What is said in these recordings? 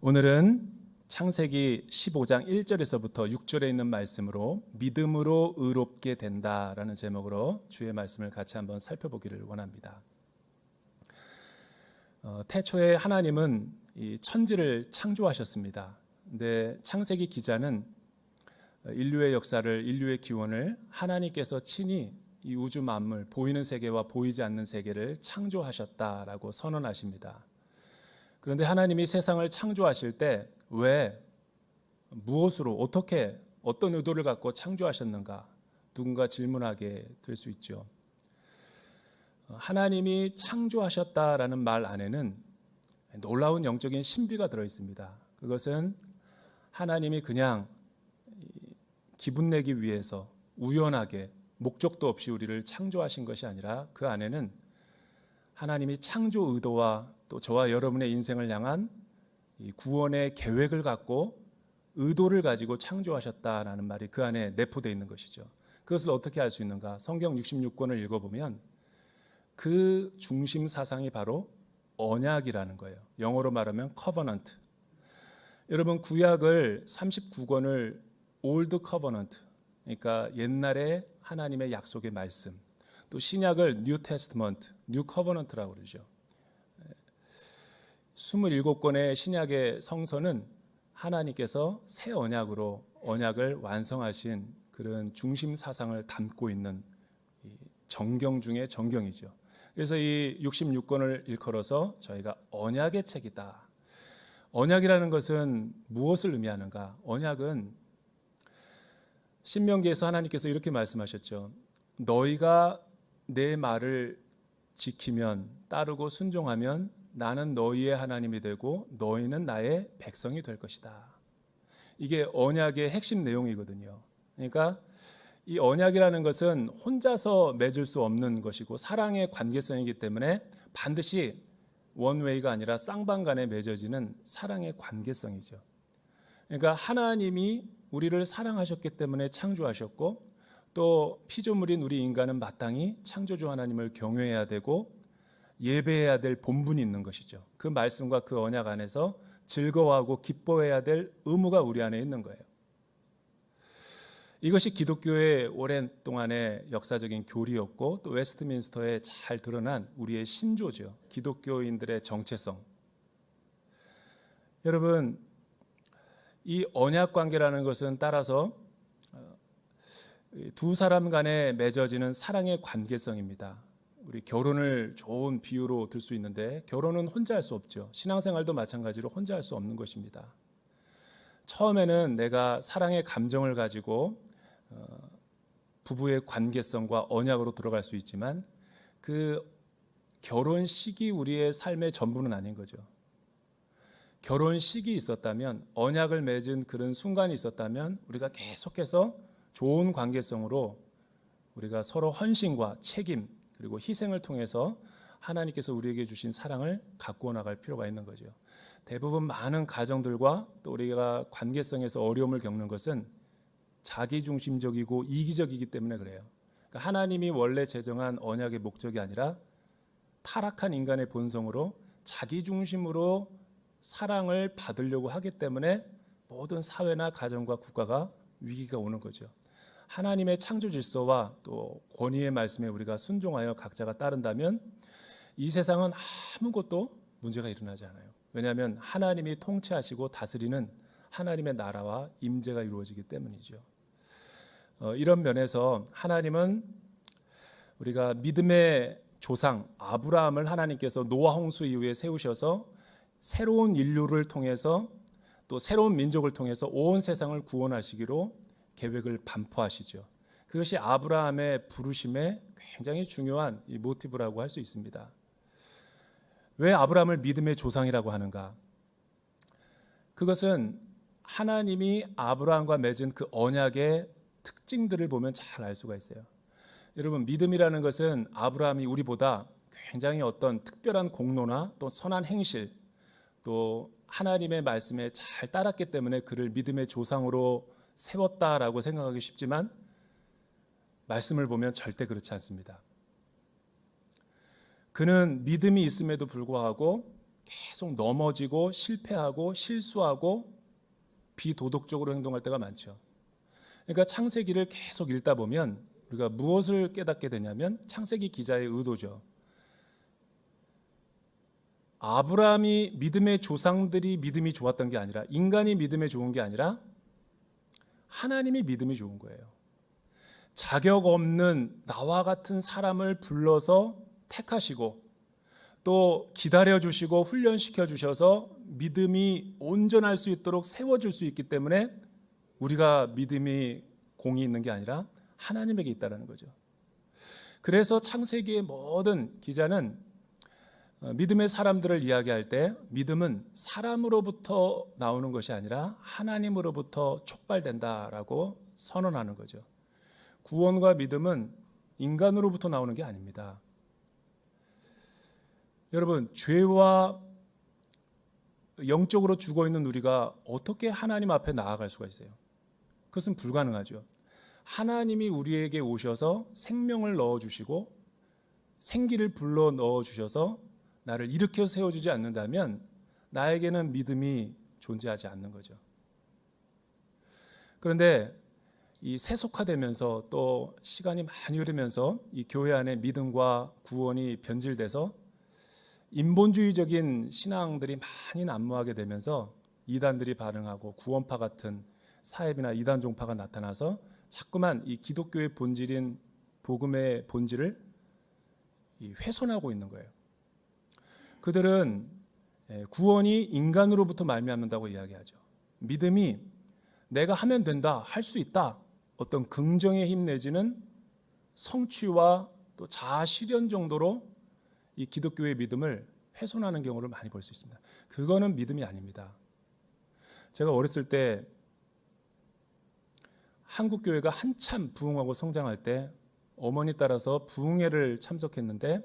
오늘은 창세기 15장 1절에서부터 6절에 있는 말씀으로 믿음으로 의롭게 된다라는 제목으로 주의 말씀을 같이 한번 살펴보기를 원합니다. 태초에 하나님은 이 천지를 창조하셨습니다. 근데 창세기 기자는 인류의 역사를, 인류의 기원을 하나님께서 친히 이 우주 만물, 보이는 세계와 보이지 않는 세계를 창조하셨다라고 선언하십니다. 그런데 하나님이 세상을 창조하실 때 왜, 무엇으로, 어떻게, 어떤 의도를 갖고 창조하셨는가? 누군가 질문하게 될 수 있죠. 하나님이 창조하셨다라는 말 안에는 놀라운 영적인 신비가 들어 있습니다. 그것은 하나님이 그냥 기분 내기 위해서 우연하게 목적도 없이 우리를 창조하신 것이 아니라 그 안에는 하나님이 창조 의도와 또 저와 여러분의 인생을 향한 이 구원의 계획을 갖고 의도를 가지고 창조하셨다라는 말이 그 안에 내포되어 있는 것이죠. 그것을 어떻게 알 수 있는가? 성경 66권을 읽어보면 그 중심 사상이 바로 언약이라는 거예요. 영어로 말하면 covenant. 여러분 구약을 39권을 올드 커버넌트, 그러니까 옛날에 하나님의 약속의 말씀, 또 신약을 뉴 테스트먼트, 뉴 커버넌트라고 그러죠. 27권의 신약의 성서는 하나님께서 새 언약으로 언약을 완성하신 그런 중심 사상을 담고 있는 정경 중의 정경이죠. 그래서 이 66권을 일컬어서 저희가 언약의 책이다. 언약이라는 것은 무엇을 의미하는가? 언약은 신명기에서 하나님께서 이렇게 말씀하셨죠. 너희가 내 말을 지키면, 따르고 순종하면 나는 너희의 하나님이 되고 너희는 나의 백성이 될 것이다. 이게 언약의 핵심 내용이거든요. 그러니까 이 언약이라는 것은 혼자서 맺을 수 없는 것이고 사랑의 관계성이기 때문에 반드시 원웨이가 아니라 쌍방간에 맺어지는 사랑의 관계성이죠. 그러니까 하나님이 우리를 사랑하셨기 때문에 창조하셨고 또 피조물인 우리 인간은 마땅히 창조주 하나님을 경외해야 되고 예배해야 될 본분이 있는 것이죠. 그 말씀과 그 언약 안에서 즐거워하고 기뻐해야 될 의무가 우리 안에 있는 거예요. 이것이 기독교의 오랜 동안의 역사적인 교리였고 또 웨스트민스터에 잘 드러난 우리의 신조죠. 기독교인들의 정체성. 여러분, 이 언약 관계라는 것은 따라서 두 사람 간에 맺어지는 사랑의 관계성입니다. 우리 결혼을 좋은 비유로 들 수 있는데 결혼은 혼자 할 수 없죠. 신앙생활도 마찬가지로 혼자 할 수 없는 것입니다. 처음에는 내가 사랑의 감정을 가지고 부부의 관계성과 언약으로 들어갈 수 있지만 그 결혼식이 우리의 삶의 전부는 아닌 거죠. 결혼식이 있었다면, 언약을 맺은 그런 순간이 있었다면 우리가 계속해서 좋은 관계성으로 우리가 서로 헌신과 책임 그리고 희생을 통해서 하나님께서 우리에게 주신 사랑을 갖고 나갈 필요가 있는 거죠. 대부분 많은 가정들과 또 우리가 관계성에서 어려움을 겪는 것은 자기중심적이고 이기적이기 때문에 그래요. 그러니까 하나님이 원래 제정한 언약의 목적이 아니라 타락한 인간의 본성으로 자기중심으로 사랑을 받으려고 하기 때문에 모든 사회나 가정과 국가가 위기가 오는 거죠. 하나님의 창조 질서와 또 권위의 말씀에 우리가 순종하여 각자가 따른다면 이 세상은 아무것도 문제가 일어나지 않아요. 왜냐하면 하나님이 통치하시고 다스리는 하나님의 나라와 임재가 이루어지기 때문이죠. 이런 면에서 하나님은 우리가 믿음의 조상 아브라함을 하나님께서 노아 홍수 이후에 세우셔서 새로운 인류를 통해서 또 새로운 민족을 통해서 온 세상을 구원하시기로 계획을 반포하시죠. 그것이 아브라함의 부르심의 굉장히 중요한 이 모티브라고 할 수 있습니다. 왜 아브라함을 믿음의 조상이라고 하는가? 그것은 하나님이 아브라함과 맺은 그 언약의 특징들을 보면 잘 알 수가 있어요. 여러분, 믿음이라는 것은 아브라함이 우리보다 굉장히 어떤 특별한 공로나 또 선한 행실 또 하나님의 말씀에 잘 따랐기 때문에 그를 믿음의 조상으로 세웠다라고 생각하기 쉽지만 말씀을 보면 절대 그렇지 않습니다. 그는 믿음이 있음에도 불구하고 계속 넘어지고 실패하고 실수하고 비도덕적으로 행동할 때가 많죠. 그러니까 창세기를 계속 읽다 보면 우리가 무엇을 깨닫게 되냐면 창세기 기자의 의도죠. 아브라함이 믿음의 조상들이 믿음이 좋았던 게 아니라, 인간이 믿음에 좋은 게 아니라 하나님이 믿음이 좋은 거예요. 자격 없는 나와 같은 사람을 불러서 택하시고 또 기다려주시고 훈련시켜 주셔서 믿음이 온전할 수 있도록 세워줄 수 있기 때문에 우리가 믿음이 공이 있는 게 아니라 하나님에게 있다는 거죠. 그래서 창세기의 모든 기자는 믿음의 사람들을 이야기할 때 믿음은 사람으로부터 나오는 것이 아니라 하나님으로부터 촉발된다라고 선언하는 거죠. 구원과 믿음은 인간으로부터 나오는 게 아닙니다. 여러분, 죄와 영적으로 죽어 있는 우리가 어떻게 하나님 앞에 나아갈 수가 있어요? 그것은 불가능하죠. 하나님이 우리에게 오셔서 생명을 넣어주시고 생기를 불러 넣어주셔서 나를 일으켜 세워주지 않는다면 나에게는 믿음이 존재하지 않는 거죠. 그런데 이 세속화되면서 또 시간이 많이 흐르면서 이 교회 안에 믿음과 구원이 변질돼서 인본주의적인 신앙들이 많이 난무하게 되면서 이단들이 반응하고 구원파 같은 사입이나 이단 종파가 나타나서 자꾸만 이 기독교의 본질인 복음의 본질을 훼손하고 있는 거예요. 그들은 구원이 인간으로부터 말미암는다고 이야기하죠. 믿음이 내가 하면 된다, 할 수 있다, 어떤 긍정의 힘 내지는 성취와 또 자아 실현 정도로 이 기독교의 믿음을 훼손하는 경우를 많이 볼 수 있습니다. 그거는 믿음이 아닙니다. 제가 어렸을 때 한국 교회가 한참 부흥하고 성장할 때 어머니 따라서 부흥회를 참석했는데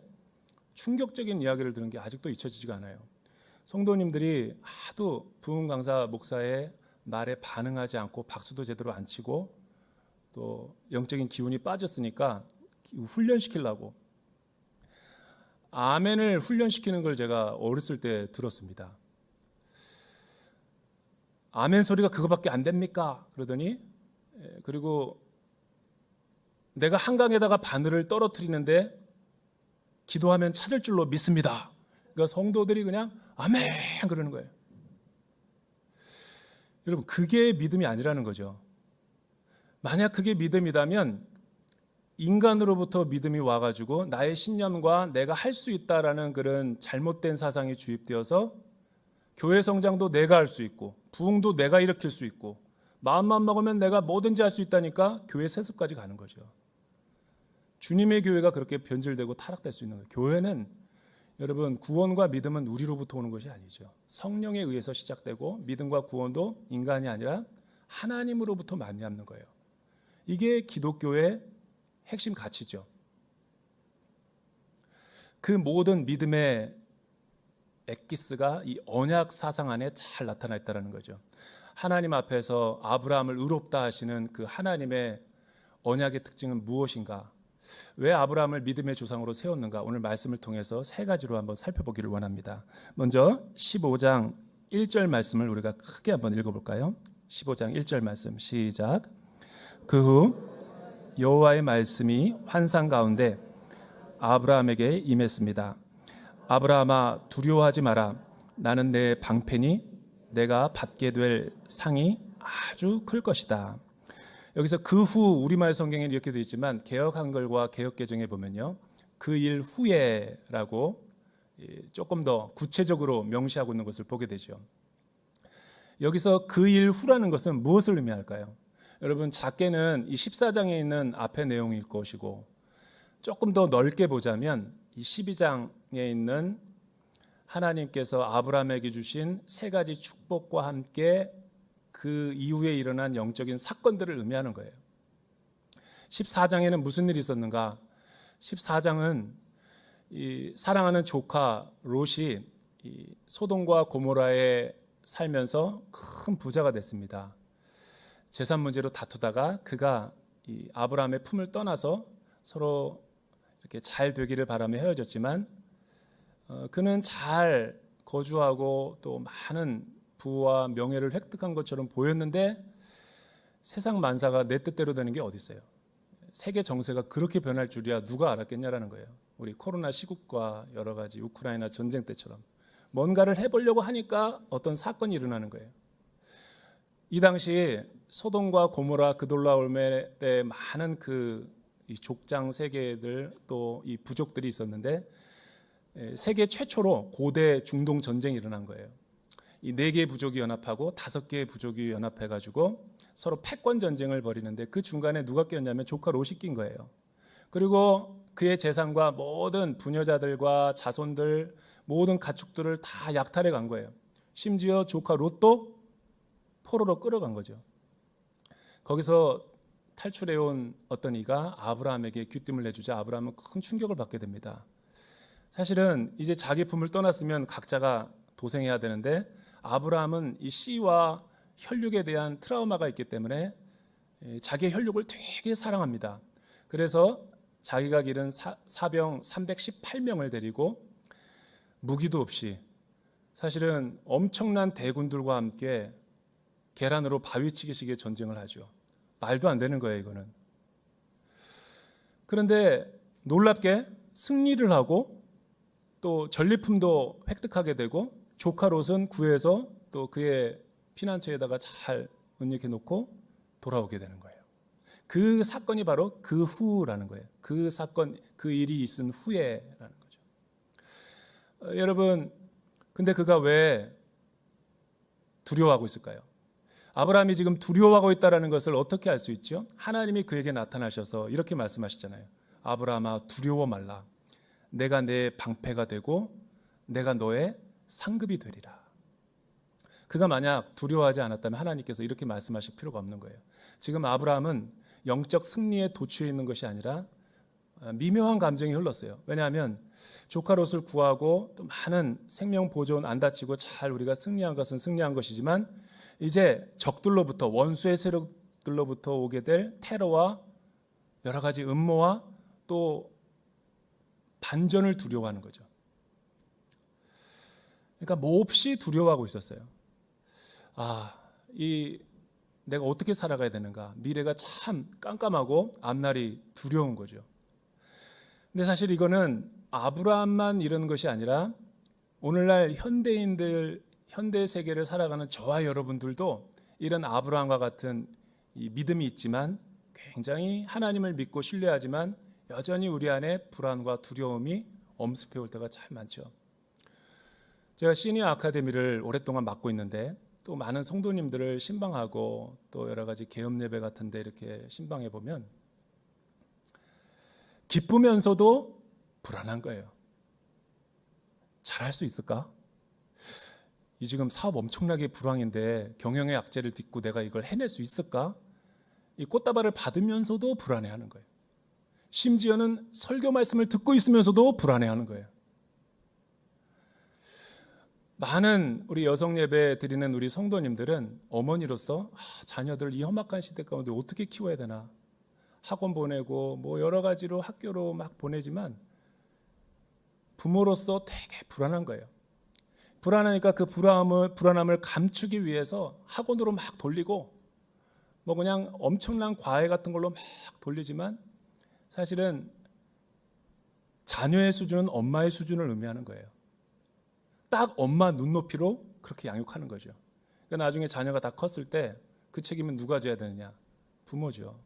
충격적인 이야기를 들은 게 아직도 잊혀지지가 않아요. 성도님들이 하도 부흥 강사 목사의 말에 반응하지 않고 박수도 제대로 안 치고 또 영적인 기운이 빠졌으니까 훈련시키려고 아멘을 훈련시키는 걸 제가 어렸을 때 들었습니다. 아멘 소리가 그거밖에 안 됩니까? 그러더니 그리고 내가 한강에다가 바늘을 떨어뜨리는데 기도하면 찾을 줄로 믿습니다. 그러니까 성도들이 그냥 아멘 그러는 거예요. 여러분, 그게 믿음이 아니라는 거죠. 만약 그게 믿음이라면 인간으로부터 믿음이 와가지고 나의 신념과 내가 할 수 있다라는 그런 잘못된 사상이 주입되어서 교회 성장도 내가 할 수 있고 부흥도 내가 일으킬 수 있고 마음만 먹으면 내가 뭐든지 할 수 있다니까 교회 세습까지 가는 거죠. 주님의 교회가 그렇게 변질되고 타락될 수 있는 거예요. 교회는 여러분, 구원과 믿음은 우리로부터 오는 것이 아니죠. 성령에 의해서 시작되고 믿음과 구원도 인간이 아니라 하나님으로부터 말미암는 거예요. 이게 기독교의 핵심 가치죠. 그 모든 믿음의 엑기스가 이 언약 사상 안에 잘 나타나 있다는 거죠. 하나님 앞에서 아브라함을 의롭다 하시는 그 하나님의 언약의 특징은 무엇인가? 왜 아브라함을 믿음의 조상으로 세웠는가? 오늘 말씀을 통해서 세 가지로 한번 살펴보기를 원합니다. 먼저 15장 1절 말씀을 우리가 크게 한번 읽어볼까요? 15장 1절 말씀 시작. 그 후 여호와의 말씀이 환상 가운데 아브라함에게 임했습니다. 아브라함아, 두려워하지 마라. 나는 내 방편이 내가 받게 될 상이 아주 클 것이다. 여기서 그 후, 우리말 성경에는 이렇게 되어 있지만 개역 한글과 개역 개정에 보면요, 그 일 후에라고 조금 더 구체적으로 명시하고 있는 것을 보게 되죠. 여기서 그 일 후라는 것은 무엇을 의미할까요? 여러분, 작게는 이 14장에 있는 앞의 내용일 것이고 조금 더 넓게 보자면 이 12장에 있는 하나님께서 아브라함에게 주신 세 가지 축복과 함께 그 이후에 일어난 영적인 사건들을 의미하는 거예요. 14장에는 무슨 일이 있었는가? 14장은 이 사랑하는 조카 롯이 이 소돔과 고모라에 살면서 큰 부자가 됐습니다. 재산 문제로 다투다가 그가 이 아브라함의 품을 떠나서 서로 이렇게 잘 되기를 바라며 헤어졌지만 그는 잘 거주하고 또 많은 부와 명예를 획득한 것처럼 보였는데 세상 만사가 내 뜻대로 되는 게 어디 있어요? 세계 정세가 그렇게 변할 줄이야 누가 알았겠냐라는 거예요. 우리 코로나 시국과 여러 가지 우크라이나 전쟁 때처럼 뭔가를 해보려고 하니까 어떤 사건이 일어나는 거예요. 이 당시 소돔과 고모라 그돌라오멜의 많은 이 족장 세계들 또 이 부족들이 있었는데 세계 최초로 고대 중동 전쟁이 일어난 거예요. 이 4개의 부족이 연합하고 5개의 부족이 연합해가지고 서로 패권 전쟁을 벌이는데 그 중간에 누가 끼었냐면 조카 롯이 낀 거예요. 그리고 그의 재산과 모든 부녀자들과 자손들 모든 가축들을 다 약탈해 간 거예요. 심지어 조카 롯도 포로로 끌어간 거죠. 거기서 탈출해 온 어떤 이가 아브라함에게 귀띔을 내주자 아브라함은 큰 충격을 받게 됩니다. 사실은 이제 자기 품을 떠났으면 각자가 도생해야 되는데 아브라함은 이 씨와 혈육에 대한 트라우마가 있기 때문에 자기의 혈육을 되게 사랑합니다. 그래서 자기가 기른 사병 318명을 데리고 무기도 없이 사실은 엄청난 대군들과 함께 계란으로 바위치기식의 전쟁을 하죠. 말도 안 되는 거예요, 이거는. 그런데 놀랍게 승리를 하고 또 전리품도 획득하게 되고 조카 롯은 구해서 또 그의 피난처에다가 잘 은닉해 놓고 돌아오게 되는 거예요. 그 사건이 바로 그 후라는 거예요. 그 사건, 그 일이 있은 후에라는 거죠. 여러분, 근데 그가 왜 두려워하고 있을까요? 아브라함이 지금 두려워하고 있다는 것을 어떻게 알 수 있죠? 하나님이 그에게 나타나셔서 이렇게 말씀하시잖아요. 아브라함아 두려워 말라. 내가 내 방패가 되고 내가 너의 상급이 되리라. 그가 만약 두려워하지 않았다면 하나님께서 이렇게 말씀하실 필요가 없는 거예요. 지금 아브라함은 영적 승리에 도취해 있는 것이 아니라 미묘한 감정이 흘렀어요. 왜냐하면 조카 롯을 구하고 또 많은 생명 보존 안 다치고 잘 우리가 승리한 것은 승리한 것이지만 이제 적들로부터 원수의 세력들로부터 오게 될 테러와 여러 가지 음모와 또 반전을 두려워하는 거죠. 그러니까 몹시 두려워하고 있었어요. 내가 어떻게 살아가야 되는가? 미래가 참 깜깜하고 앞날이 두려운 거죠. 근데 사실 이거는 아브라함만 이런 것이 아니라 오늘날 현대 세계를 살아가는 저와 여러분들도 이런 아브라함과 같은 이 믿음이 있지만 굉장히 하나님을 믿고 신뢰하지만 여전히 우리 안에 불안과 두려움이 엄습해 올 때가 참 많죠. 제가 시니어 아카데미를 오랫동안 맡고 있는데 또 많은 성도님들을 신방하고 또 여러 가지 개업 예배 같은 데 이렇게 신방해 보면 기쁘면서도 불안한 거예요. 잘할 수 있을까? 이 지금 사업 엄청나게 불황인데 경영의 악재를 딛고 내가 이걸 해낼 수 있을까? 이 꽃다발을 받으면서도 불안해하는 거예요. 심지어는 설교 말씀을 듣고 있으면서도 불안해하는 거예요. 많은 우리 여성 예배 드리는 우리 성도님들은 어머니로서 자녀들 이 험악한 시대 가운데 어떻게 키워야 되나 학원 보내고 뭐 여러 가지로 학교로 막 보내지만 부모로서 되게 불안한 거예요. 불안하니까 그 불안함을 감추기 위해서 학원으로 막 돌리고 뭐 그냥 엄청난 과외 같은 걸로 막 돌리지만 사실은 자녀의 수준은 엄마의 수준을 의미하는 거예요. 딱 엄마 눈높이로 그렇게 양육하는 거죠. 그러니까 나중에 자녀가 다 컸을 때 그 책임은 누가 져야 되느냐? 부모죠.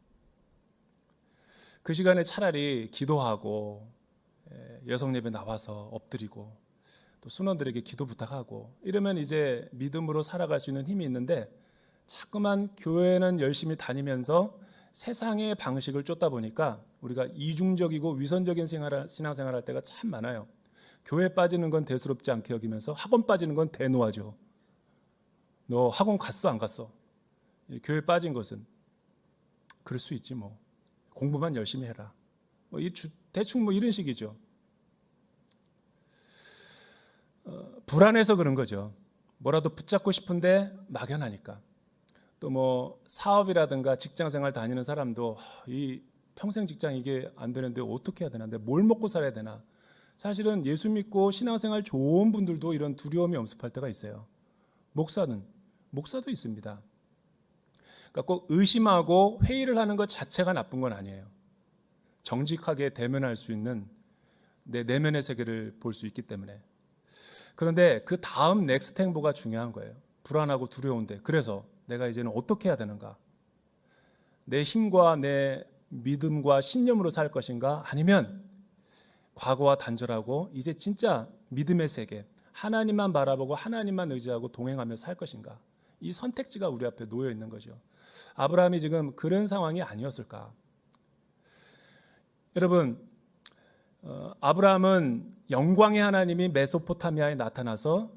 그 시간에 차라리 기도하고 여성 예배 나와서 엎드리고 또 순원들에게 기도 부탁하고 이러면 이제 믿음으로 살아갈 수 있는 힘이 있는데 자꾸만 교회는 열심히 다니면서 세상의 방식을 쫓다 보니까 우리가 이중적이고 위선적인 신앙생활 할 때가 참 많아요. 교회 빠지는 건 대수롭지 않게 여기면서 학원 빠지는 건 대노하죠. 너 학원 갔어 안 갔어? 교회 빠진 것은 그럴 수 있지 뭐. 공부만 열심히 해라. 대충 뭐 이런 식이죠. 불안해서 그런 거죠. 뭐라도 붙잡고 싶은데 막연하니까. 또 뭐 사업이라든가 직장생활 다니는 사람도 이 평생 직장 이게 안 되는데 어떻게 해야 되나? 뭘 먹고 살아야 되나? 사실은 예수 믿고 신앙생활 좋은 분들도 이런 두려움이 엄습할 때가 있어요. 목사도 있습니다. 그러니까 꼭 의심하고 회의를 하는 것 자체가 나쁜 건 아니에요. 정직하게 대면할 수 있는 내 내면의 세계를 볼 수 있기 때문에. 그런데 그 다음 넥스트 행보가 중요한 거예요. 불안하고 두려운데 그래서 내가 이제는 어떻게 해야 되는가? 내 힘과 내 믿음과 신념으로 살 것인가? 아니면 과거와 단절하고 이제 진짜 믿음의 세계, 하나님만 바라보고 하나님만 의지하고 동행하며 살 것인가? 이 선택지가 우리 앞에 놓여 있는 거죠. 아브라함이 지금 그런 상황이 아니었을까? 여러분, 아브라함은 영광의 하나님이 메소포타미아에 나타나서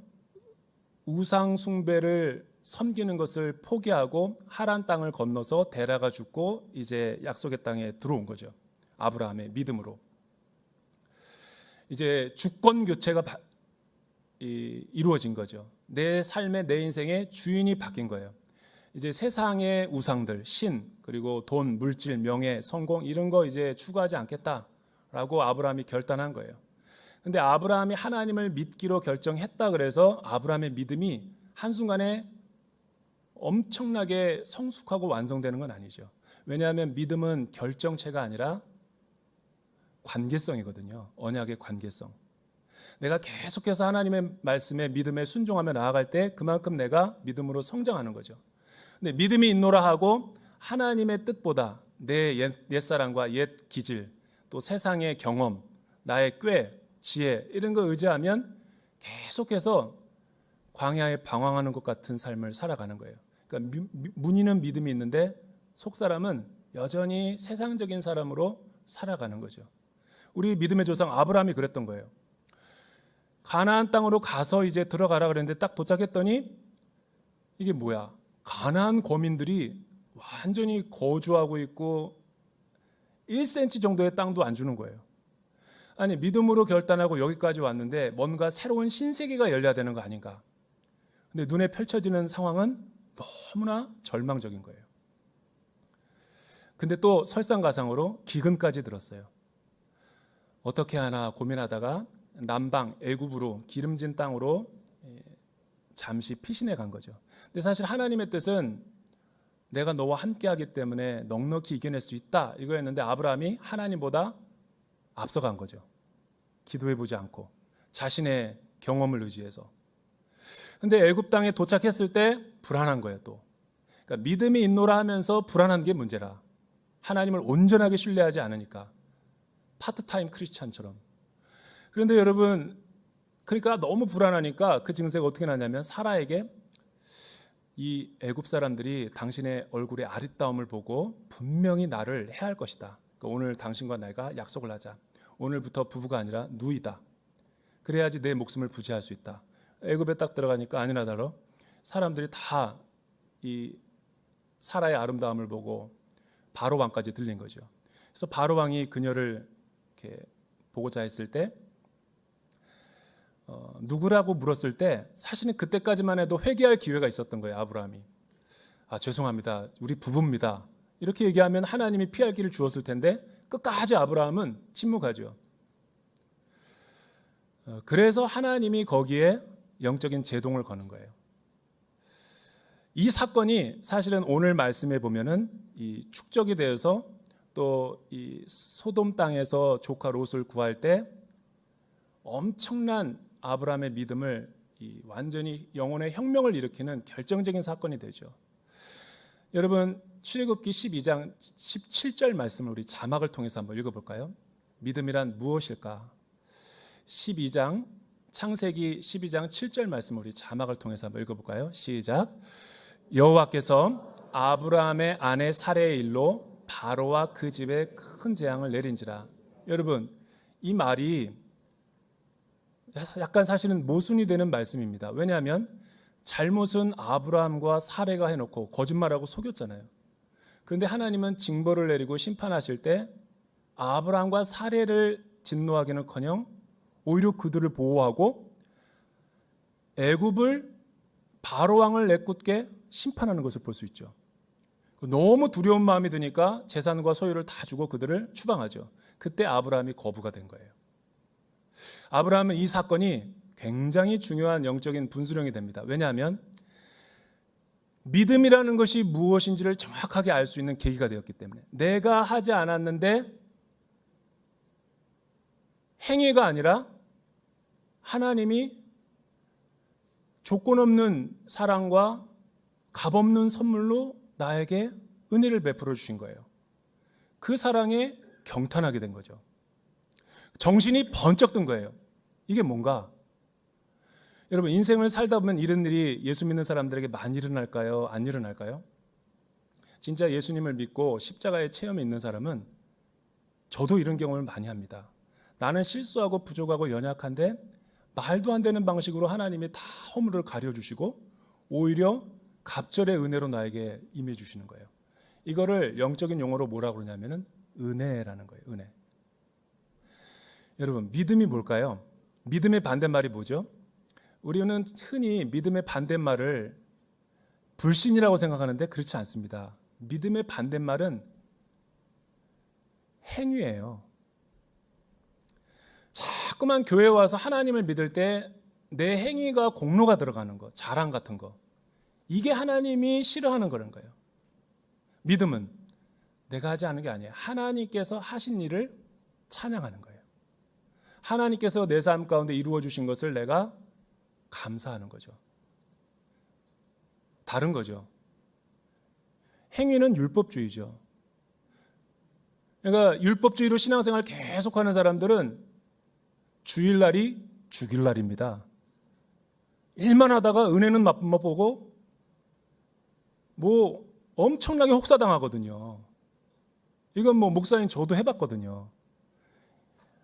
우상 숭배를 섬기는 것을 포기하고 하란 땅을 건너서 데라가 죽고 이제 약속의 땅에 들어온 거죠. 아브라함의 믿음으로. 이제 주권 교체가 이루어진 거죠. 내 삶의 내 인생의 주인이 바뀐 거예요. 이제 세상의 우상들, 신, 그리고 돈, 물질, 명예, 성공 이런 거 이제 추구하지 않겠다라고 아브라함이 결단한 거예요. 근데 아브라함이 하나님을 믿기로 결정했다 그래서 아브라함의 믿음이 한순간에 엄청나게 성숙하고 완성되는 건 아니죠. 왜냐하면 믿음은 결정체가 아니라 관계성이거든요. 언약의 관계성. 내가 계속해서 하나님의 말씀에 믿음에 순종하며 나아갈 때 그만큼 내가 믿음으로 성장하는 거죠. 근데 믿음이 있노라 하고 하나님의 뜻보다 내 옛사랑과 옛 기질, 또 세상의 경험, 나의 꾀, 지혜 이런 거 의지하면 계속해서 광야에 방황하는 것 같은 삶을 살아가는 거예요. 그러니까 문의는 믿음이 있는데 속사람은 여전히 세상적인 사람으로 살아가는 거죠. 우리 믿음의 조상 아브라함이 그랬던 거예요. 가나안 땅으로 가서 이제 들어가라 그랬는데 딱 도착했더니 이게 뭐야? 가나안 거민들이 완전히 거주하고 있고 1cm 정도의 땅도 안 주는 거예요. 아니 믿음으로 결단하고 여기까지 왔는데 뭔가 새로운 신세계가 열려야 되는 거 아닌가? 근데 눈에 펼쳐지는 상황은 너무나 절망적인 거예요. 근데 또 설상가상으로 기근까지 들었어요. 어떻게 하나 고민하다가 남방 애굽으로 기름진 땅으로 잠시 피신해 간 거죠. 근데 사실 하나님의 뜻은 내가 너와 함께하기 때문에 넉넉히 이겨낼 수 있다 이거였는데 아브라함이 하나님보다 앞서간 거죠. 기도해보지 않고 자신의 경험을 의지해서. 근데 애굽 땅에 도착했을 때 불안한 거예요. 또 그러니까 믿음이 있노라 하면서 불안한 게 문제라. 하나님을 온전하게 신뢰하지 않으니까 파트타임 크리스찬처럼. 그런데 여러분 그러니까 너무 불안하니까 그 증세가 어떻게 나냐면 사라에게 이 애굽 사람들이 당신의 얼굴의 아리따움을 보고 분명히 나를 해할 것이다. 그러니까 오늘 당신과 내가 약속을 하자. 오늘부터 부부가 아니라 누이다. 그래야지 내 목숨을 부지할 수 있다. 애굽에 딱 들어가니까 아니나 다러 사람들이 다 이 사라의 아름다움을 보고 바로 왕까지 들린 거죠. 그래서 바로 왕이 그녀를 이렇게 보고자 했을 때 누구라고 물었을 때 사실은 그때까지만 해도 회개할 기회가 있었던 거예요. 아브라함이 죄송합니다. 우리 부부입니다. 이렇게 얘기하면 하나님이 피할 길을 주었을 텐데 끝까지 아브라함은 침묵하죠. 그래서 하나님이 거기에 영적인 제동을 거는 거예요. 이 사건이 사실은 오늘 말씀에 보면은 이 축적이 되어서 또 이 소돔 땅에서 조카 롯을 구할 때 엄청난 아브라함의 믿음을 완전히 영혼의 혁명을 일으키는 결정적인 사건이 되죠. 여러분 출애굽기 12장 17절 말씀을 우리 자막을 통해서 한번 읽어볼까요? 믿음이란 무엇일까? 12장 창세기 12장 7절 말씀을 우리 자막을 통해서 한번 읽어볼까요? 시작. 여호와께서 아브라함의 아내 사레의 일로 바로와 그 집에 큰 재앙을 내린지라. 여러분 이 말이 약간 사실은 모순이 되는 말씀입니다. 왜냐하면 잘못은 아브라함과 사레가 해놓고 거짓말하고 속였잖아요. 그런데 하나님은 징벌을 내리고 심판하실 때 아브라함과 사레를 진노하기는커녕 오히려 그들을 보호하고 애굽을 바로 왕을 내쫓게 심판하는 것을 볼 수 있죠. 너무 두려운 마음이 드니까 재산과 소유를 다 주고 그들을 추방하죠. 그때 아브라함이 거부가 된 거예요. 아브라함은 이 사건이 굉장히 중요한 영적인 분수령이 됩니다. 왜냐하면 믿음이라는 것이 무엇인지를 정확하게 알 수 있는 계기가 되었기 때문에, 내가 하지 않았는데 행위가 아니라 하나님이 조건 없는 사랑과 값 없는 선물로 나에게 은혜를 베풀어 주신 거예요. 그 사랑에 경탄하게 된 거죠. 정신이 번쩍 든 거예요. 이게 뭔가? 여러분, 인생을 살다 보면 이런 일이 예수 믿는 사람들에게 많이 일어날까요? 안 일어날까요? 진짜 예수님을 믿고 십자가의 체험이 있는 사람은, 저도 이런 경험을 많이 합니다. 나는 실수하고 부족하고 연약한데 말도 안 되는 방식으로 하나님이 다 허물을 가려주시고 오히려 갑절의 은혜로 나에게 임해 주시는 거예요. 이거를 영적인 용어로 뭐라고 그러냐면은 은혜라는 거예요. 은혜. 여러분, 믿음이 뭘까요? 믿음의 반대말이 뭐죠? 우리는 흔히 믿음의 반대말을 불신이라고 생각하는데 그렇지 않습니다. 믿음의 반대말은 행위예요. 자꾸만 교회 와서 하나님을 믿을 때 내 행위가 공로가 들어가는 거, 자랑 같은 거, 이게 하나님이 싫어하는 거라는 거예요. 믿음은 내가 하지 않은 게 아니에요. 하나님께서 하신 일을 찬양하는 거예요. 하나님께서 내 삶 가운데 이루어 주신 것을 내가 감사하는 거죠. 다른 거죠. 행위는 율법주의죠. 그러니까 율법주의로 신앙생활 계속하는 사람들은 주일날이 죽일날입니다. 일만 하다가 은혜는 맛보고 뭐 엄청나게 혹사당하거든요. 이건 뭐 목사님 저도 해봤거든요.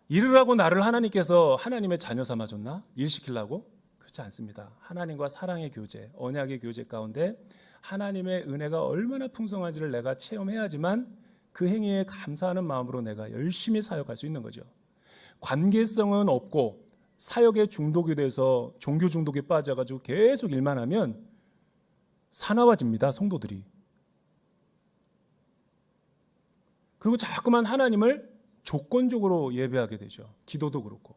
일을 하고 나를 하나님께서 하나님의 자녀 삼아줬나? 일 시키려고? 그렇지 않습니다. 하나님과 사랑의 교제, 언약의 교제 가운데 하나님의 은혜가 얼마나 풍성한지를 내가 체험해야지만 그 행위에 감사하는 마음으로 내가 열심히 사역할 수 있는 거죠. 관계성은 없고 사역에 중독이 돼서 종교 중독에 빠져가지고 계속 일만 하면 사나워집니다, 성도들이. 그리고 자꾸만 하나님을 조건적으로 예배하게 되죠. 기도도 그렇고.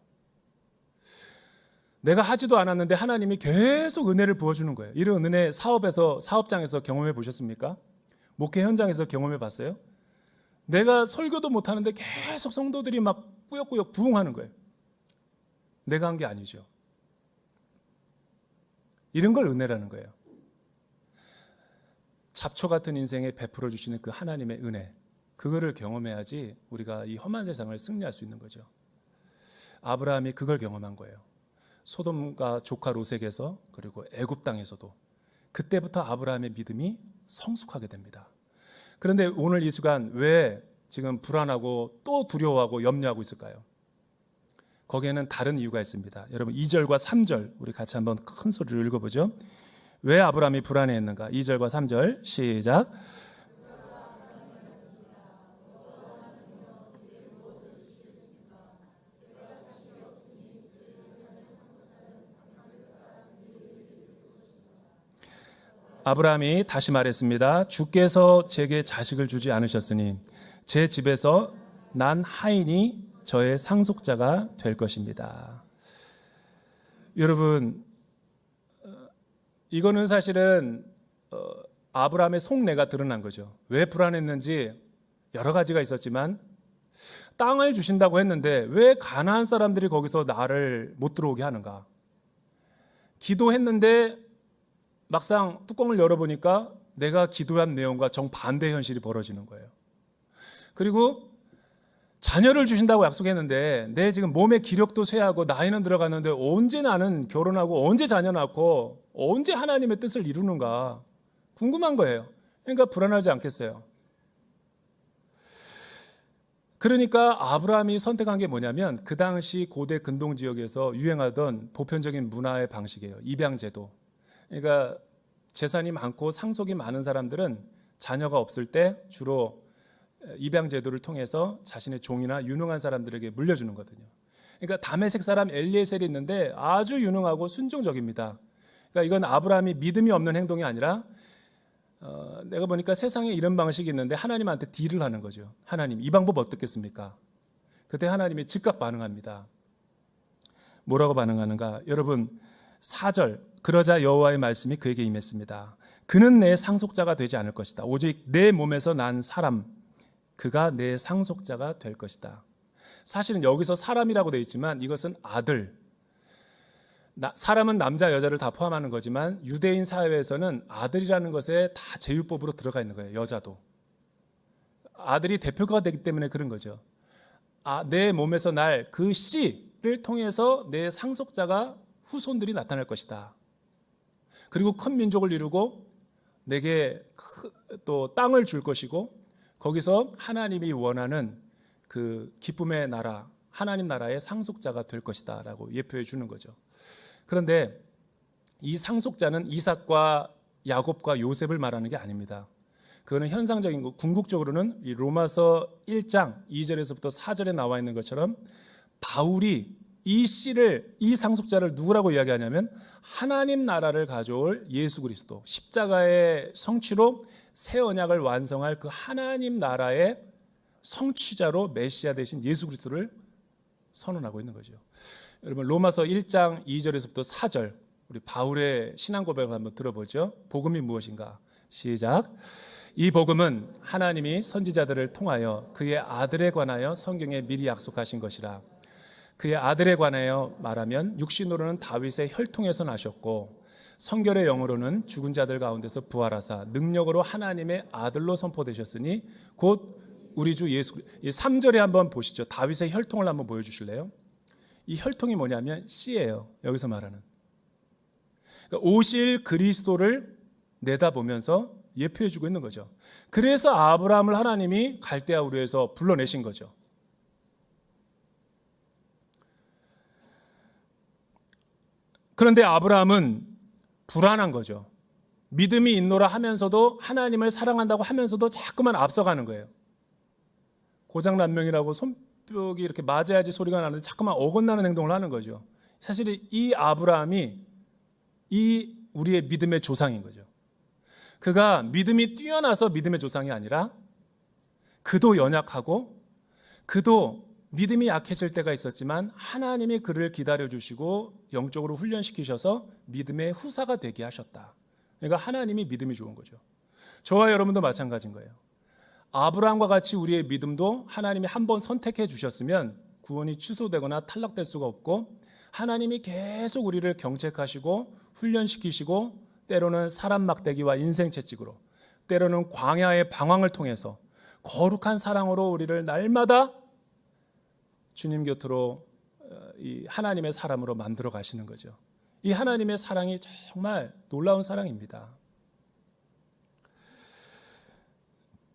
내가 하지도 않았는데 하나님이 계속 은혜를 부어주는 거예요. 이런 은혜 사업장에서 경험해 보셨습니까? 목회 현장에서 경험해 봤어요? 내가 설교도 못하는데 계속 성도들이 막 꾸역꾸역 부흥하는 거예요. 내가 한 게 아니죠. 이런 걸 은혜라는 거예요. 잡초 같은 인생에 베풀어 주시는 그 하나님의 은혜, 그거를 경험해야지 우리가 이 험한 세상을 승리할 수 있는 거죠. 아브라함이 그걸 경험한 거예요. 소돔과 조카 롯에게서, 그리고 애굽 땅에서도. 그때부터 아브라함의 믿음이 성숙하게 됩니다. 그런데 오늘 이 시간 왜 지금 불안하고 또 두려워하고 염려하고 있을까요? 거기에는 다른 이유가 있습니다. 여러분, 2절과 3절 우리 같이 한번 큰 소리로 읽어보죠. 왜 아브라함이 불안해했는가? 2절과 3절 시작. 아브라함이 다시 말했습니다. 주께서 제게 자식을 주지 않으셨으니 제 집에서 난 하인이 저의 상속자가 될 것입니다. 여러분, 이거는 사실은 아브라함의 속내가 드러난 거죠. 왜 불안했는지 여러 가지가 있었지만, 땅을 주신다고 했는데 왜 가나안 사람들이 거기서 나를 못 들어오게 하는가? 기도했는데 막상 뚜껑을 열어보니까 내가 기도한 내용과 정반대 현실이 벌어지는 거예요. 그리고 자녀를 주신다고 약속했는데 내 지금 몸의 기력도 쇠하고 나이는 들어갔는데 언제 나는 결혼하고 언제 자녀 낳고 언제 하나님의 뜻을 이루는가 궁금한 거예요. 그러니까 불안하지 않겠어요. 그러니까 아브라함이 선택한 게 뭐냐면 그 당시 고대 근동 지역에서 유행하던 보편적인 문화의 방식이에요. 입양제도. 그러니까 재산이 많고 상속이 많은 사람들은 자녀가 없을 때 주로 입양제도를 통해서 자신의 종이나 유능한 사람들에게 물려주는 거거든요. 그러니까 다메섹 사람 엘리에셀이 있는데 아주 유능하고 순종적입니다. 그러니까 이건 아브라함이 믿음이 없는 행동이 아니라 내가 보니까 세상에 이런 방식이 있는데 하나님한테 딜을 하는 거죠. 하나님, 이 방법 어떻겠습니까? 그때 하나님이 즉각 반응합니다. 뭐라고 반응하는가? 여러분 4절, 그러자 여호와의 말씀이 그에게 임했습니다. 그는 내 상속자가 되지 않을 것이다. 오직 내 몸에서 난 사람, 그가 내 상속자가 될 것이다. 사실은 여기서 사람이라고 되어 있지만 이것은 아들, 사람은 남자 여자를 다 포함하는 거지만 유대인 사회에서는 아들이라는 것에 다 제휴법으로 들어가 있는 거예요. 여자도 아들이 대표가 되기 때문에 그런 거죠. 내 몸에서 날 그 씨를 통해서 내 상속자가, 후손들이 나타날 것이다. 그리고 큰 민족을 이루고 내게 또 땅을 줄 것이고 거기서 하나님이 원하는 그 기쁨의 나라, 하나님 나라의 상속자가 될 것이다 라고 예표해 주는 거죠. 그런데 이 상속자는 이삭과 야곱과 요셉을 말하는 게 아닙니다. 그거는 현상적인 거. 궁극적으로는 이 로마서 1장 2절에서부터 4절에 나와 있는 것처럼 바울이 이 씨를, 이 상속자를 누구라고 이야기하냐면 하나님 나라를 가져올 예수 그리스도, 십자가의 성취로 새 언약을 완성할 그 하나님 나라의 성취자로 메시아 되신 예수 그리스도를 선언하고 있는 거죠. 여러분 로마서 1장 2절에서부터 4절 우리 바울의 신앙 고백을 한번 들어보죠. 복음이 무엇인가? 시작. 이 복음은 하나님이 선지자들을 통하여 그의 아들에 관하여 성경에 미리 약속하신 것이라. 그의 아들에 관하여 말하면 육신으로는 다윗의 혈통에서 나셨고 성결의 영으로는 죽은 자들 가운데서 부활하사 능력으로 하나님의 아들로 선포되셨으니 곧 우리 주 예수. 3절에 한번 보시죠. 다윗의 혈통을 한번 보여주실래요? 이 혈통이 뭐냐면 씨예요. 여기서 말하는 그러니까 오실 그리스도를 내다보면서 예표해주고 있는 거죠. 그래서 아브라함을 하나님이 갈대아 우르에서 불러내신 거죠. 그런데 아브라함은 불안한 거죠. 믿음이 있노라 하면서도 하나님을 사랑한다고 하면서도 자꾸만 앞서가는 거예요. 고장난명이라고 손뼉이 이렇게 맞아야지 소리가 나는데 자꾸만 어긋나는 행동을 하는 거죠. 사실 이 아브라함이 이 우리의 믿음의 조상인 거죠. 그가 믿음이 뛰어나서 믿음의 조상이 아니라 그도 연약하고 그도 믿음이 약해질 때가 있었지만 하나님이 그를 기다려주시고 영적으로 훈련시키셔서 믿음의 후사가 되게 하셨다. 그러니까 하나님이 믿음이 좋은 거죠. 저와 여러분도 마찬가지인 거예요. 아브라함과 같이 우리의 믿음도 하나님이 한번 선택해 주셨으면 구원이 취소되거나 탈락될 수가 없고 하나님이 계속 우리를 경책하시고 훈련시키시고 때로는 사람 막대기와 인생 채찍으로 때로는 광야의 방황을 통해서 거룩한 사랑으로 우리를 날마다 주님 곁으로 이 하나님의 사람으로 만들어 가시는 거죠. 이 하나님의 사랑이 정말 놀라운 사랑입니다.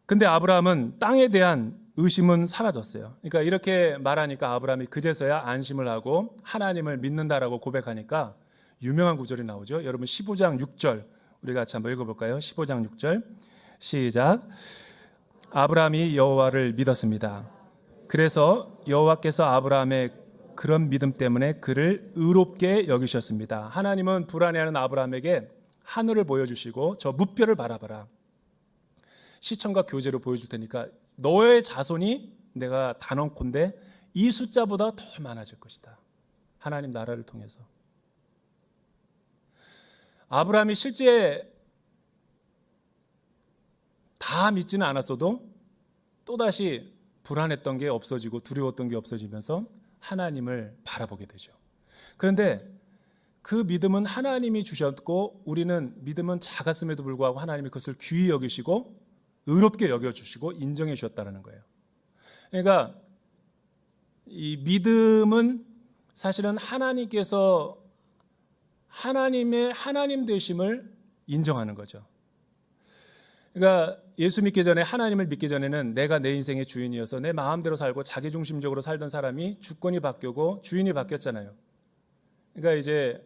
근데 아브라함은 땅에 대한 의심은 사라졌어요. 그러니까 이렇게 말하니까 아브라함이 그제서야 안심을 하고 하나님을 믿는다라고 고백하니까 유명한 구절이 나오죠. 여러분 15장 6절 우리 같이 한번 읽어볼까요? 15장 6절 시작. 아브라함이 여호와를 믿었습니다. 그래서 여호와께서 아브라함의 그런 믿음 때문에 그를 의롭게 여기셨습니다. 하나님은 불안해하는 아브라함에게 하늘을 보여주시고 저 무뼈를 바라봐라. 시청과 교제로 보여줄 테니까 너의 자손이 내가 단언컨대 이 숫자보다 더 많아질 것이다. 하나님 나라를 통해서. 아브라함이 실제 다 믿지는 않았어도 또다시 불안했던 게 없어지고 두려웠던 게 없어지면서 하나님을 바라보게 되죠. 그런데 그 믿음은 하나님이 주셨고 우리는 믿음은 작았음에도 불구하고 하나님이 그것을 귀히 여기시고 의롭게 여겨주시고 인정해 주셨다는 거예요. 그러니까 이 믿음은 사실은 하나님께서 하나님의 하나님 되심을 인정하는 거죠. 그러니까 예수 믿기 전에 하나님을 믿기 전에는 내가 내 인생의 주인이어서 내 마음대로 살고 자기중심적으로 살던 사람이 주권이 바뀌고 주인이 바뀌었잖아요. 그러니까 이제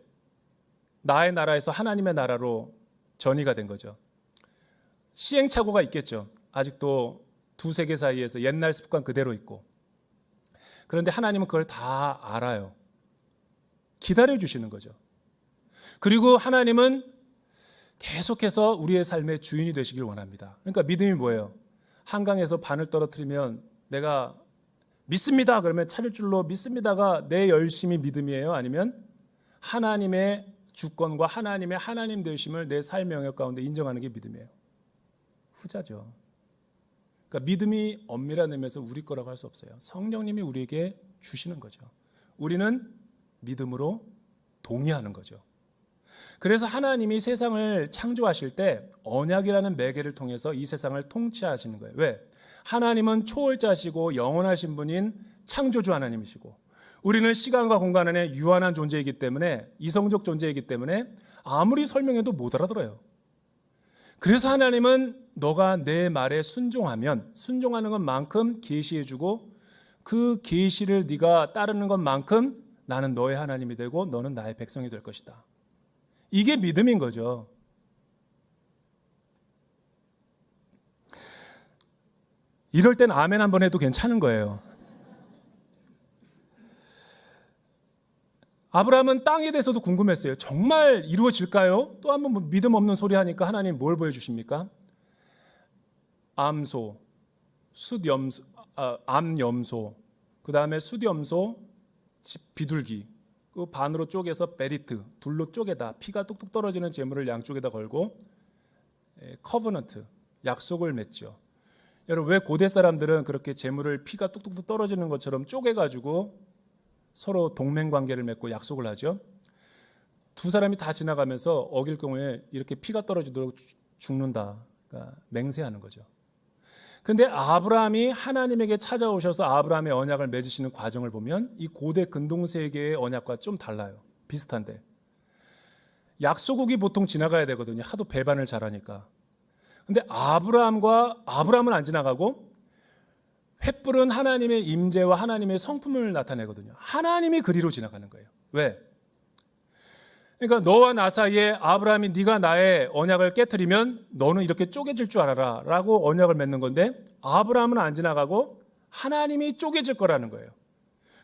나의 나라에서 하나님의 나라로 전이가 된 거죠. 시행착오가 있겠죠. 아직도 두세 개 사이에서 옛날 습관 그대로 있고. 그런데 하나님은 그걸 다 알아요. 기다려주시는 거죠. 그리고 하나님은 계속해서 우리의 삶의 주인이 되시길 원합니다. 그러니까 믿음이 뭐예요? 한강에서 반을 떨어뜨리면 내가 믿습니다. 그러면 찾을 줄로 믿습니다가 내 열심이 믿음이에요? 아니면 하나님의 주권과 하나님의 하나님 되심을 내 삶의 영역 가운데 인정하는 게 믿음이에요? 후자죠. 그러니까 믿음이 엄밀한 의미에서 우리 거라고 할 수 없어요. 성령님이 우리에게 주시는 거죠. 우리는 믿음으로 동의하는 거죠. 그래서 하나님이 세상을 창조하실 때 언약이라는 매개를 통해서 이 세상을 통치하시는 거예요. 왜? 하나님은 초월자시고 영원하신 분인 창조주 하나님이시고, 우리는 시간과 공간 안에 유한한 존재이기 때문에, 이성적 존재이기 때문에 아무리 설명해도 못 알아들어요. 그래서 하나님은 너가 내 말에 순종하면, 순종하는 것만큼 계시해 주고, 그 계시를 네가 따르는 것만큼 나는 너의 하나님이 되고 너는 나의 백성이 될 것이다. 이게 믿음인 거죠. 이럴 땐 아멘 한번 해도 괜찮은 거예요. 아브라함은 땅에 대해서도 궁금했어요. 정말 이루어질까요? 또 한번 뭐 믿음 없는 소리 하니까 하나님 뭘 보여주십니까? 암소, 숫염소, 암염소, 그 다음에 숫염소, 비둘기, 그 반으로 쪼개서 베리트, 둘로 쪼개다 피가 뚝뚝 떨어지는 재물을 양쪽에다 걸고 커버넌트, 약속을 맺죠. 여러분, 왜 고대 사람들은 그렇게 재물을 피가 뚝뚝 떨어지는 것처럼 쪼개가지고 서로 동맹관계를 맺고 약속을 하죠? 두 사람이 다 지나가면서 어길 경우에 이렇게 피가 떨어지도록 죽는다, 그러니까 맹세하는 거죠. 근데 아브라함이 하나님에게 찾아오셔서 아브라함의 언약을 맺으시는 과정을 보면 이 고대 근동세계의 언약과 좀 달라요. 비슷한데 약소국이 보통 지나가야 되거든요. 하도 배반을 잘하니까. 근데 아브라함은 안 지나가고 횃불은 하나님의 임재와 하나님의 성품을 나타내거든요. 하나님이 그리로 지나가는 거예요. 왜? 그러니까 너와 나 사이에 아브라함이 네가 나의 언약을 깨트리면 너는 이렇게 쪼개질 줄 알아라 라고 언약을 맺는 건데, 아브라함은 안 지나가고 하나님이 쪼개질 거라는 거예요.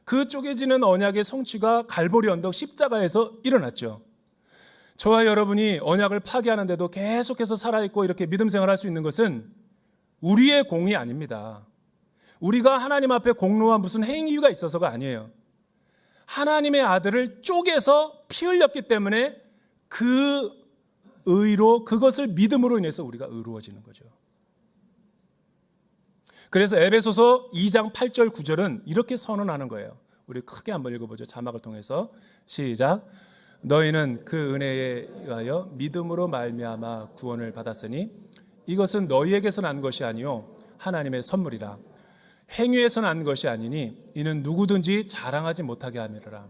그 쪼개지는 언약의 성취가 갈보리 언덕 십자가에서 일어났죠. 저와 여러분이 언약을 파기하는데도 계속해서 살아있고 이렇게 믿음 생활할 수 있는 것은 우리의 공이 아닙니다. 우리가 하나님 앞에 공로와 무슨 행위가 있어서가 아니에요. 하나님의 아들을 쪼개서 피 흘렸기 때문에 그 의로, 그것을 믿음으로 인해서 우리가 의로워지는 거죠. 그래서 에베소서 2장 8절 9절은 이렇게 선언하는 거예요. 우리 크게 한번 읽어보죠. 자막을 통해서 시작. 너희는 그 은혜에 의하여 믿음으로 말미암아 구원을 받았으니 이것은 너희에게서 난 것이 아니요 하나님의 선물이라. 행위에서 난 것이 아니니 이는 누구든지 자랑하지 못하게 함이라.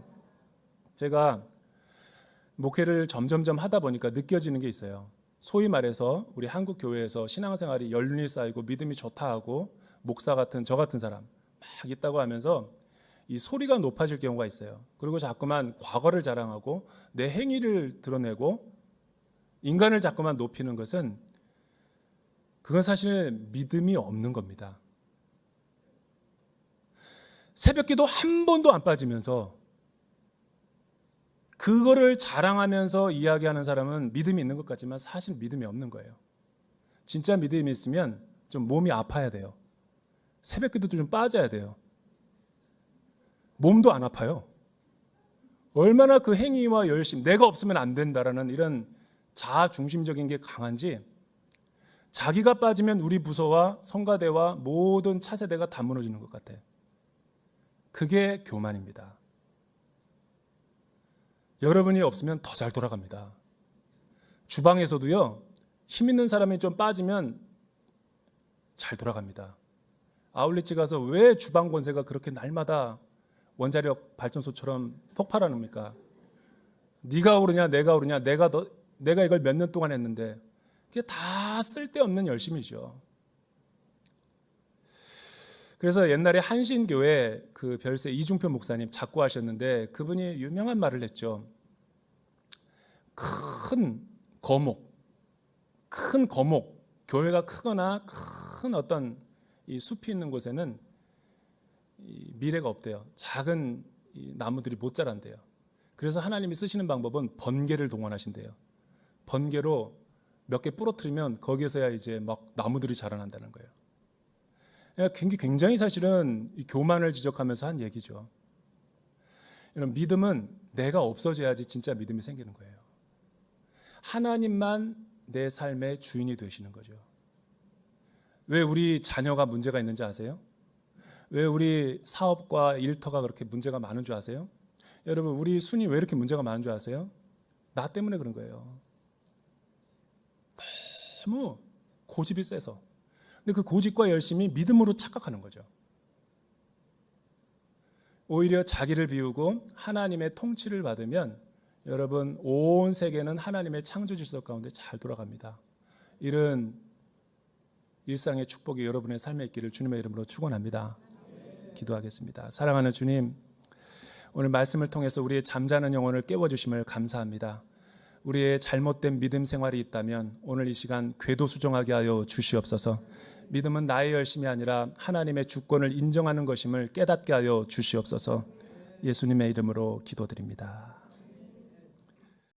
제가 목회를 점점점 하다 보니까 느껴지는 게 있어요. 소위 말해서 우리 한국 교회에서 신앙생활이 연륜이 쌓이고 믿음이 좋다 하고 목사 같은 저 같은 사람 막 있다고 하면서 이 소리가 높아질 경우가 있어요. 그리고 자꾸만 과거를 자랑하고 내 행위를 드러내고 인간을 자꾸만 높이는 것은, 그건 사실 믿음이 없는 겁니다. 새벽기도 한 번도 안 빠지면서 그거를 자랑하면서 이야기하는 사람은 믿음이 있는 것 같지만 사실 믿음이 없는 거예요. 진짜 믿음이 있으면 좀 몸이 아파야 돼요. 새벽기도도 좀 빠져야 돼요. 몸도 안 아파요. 얼마나 그 행위와 열심, 내가 없으면 안 된다라는 이런 자아 중심적인 게 강한지, 자기가 빠지면 우리 부서와 성가대와 모든 차세대가 다 무너지는 것 같아. 그게 교만입니다. 여러분이 없으면 더 잘 돌아갑니다. 주방에서도요, 힘 있는 사람이 좀 빠지면 잘 돌아갑니다. 아울렛에 가서 왜 주방 권세가 그렇게 날마다 원자력 발전소처럼 폭발합니까? 네가 오르냐 내가 오르냐, 내가 이걸 몇 년 동안 했는데, 그게 다 쓸데없는 열심이죠. 그래서 옛날에 한신교회 그 별세 이중표 목사님 작고하셨는데, 그분이 유명한 말을 했죠. 큰 거목, 교회가 크거나 큰 어떤 이 숲이 있는 곳에는 이 미래가 없대요. 작은 이 나무들이 못 자란대요. 그래서 하나님이 쓰시는 방법은 번개를 동원하신대요. 번개로 몇 개 부러뜨리면 거기에서야 이제 막 나무들이 자라난다는 거예요. 굉장히 사실은 이 교만을 지적하면서 한 얘기죠. 이런 믿음은 내가 없어져야지 진짜 믿음이 생기는 거예요. 하나님만 내 삶의 주인이 되시는 거죠. 왜 우리 자녀가 문제가 있는지 아세요? 왜 우리 사업과 일터가 그렇게 문제가 많은 줄 아세요? 여러분, 우리 순이 왜 이렇게 문제가 많은 줄 아세요? 나 때문에 그런 거예요. 너무 고집이 세서. 근데 그 고집과 열심이 믿음으로 착각하는 거죠. 오히려 자기를 비우고 하나님의 통치를 받으면 여러분, 온 세계는 하나님의 창조 질서 가운데 잘 돌아갑니다. 이런 일상의 축복이 여러분의 삶에 있기를 주님의 이름으로 축원합니다. 기도하겠습니다. 사랑하는 주님, 오늘 말씀을 통해서 우리의 잠자는 영혼을 깨워주심을 감사합니다. 우리의 잘못된 믿음 생활이 있다면 오늘 이 시간 궤도수정하게 하여 주시옵소서. 믿음은 나의 열심이 아니라 하나님의 주권을 인정하는 것임을 깨닫게 하여 주시옵소서. 예수님의 이름으로 기도드립니다.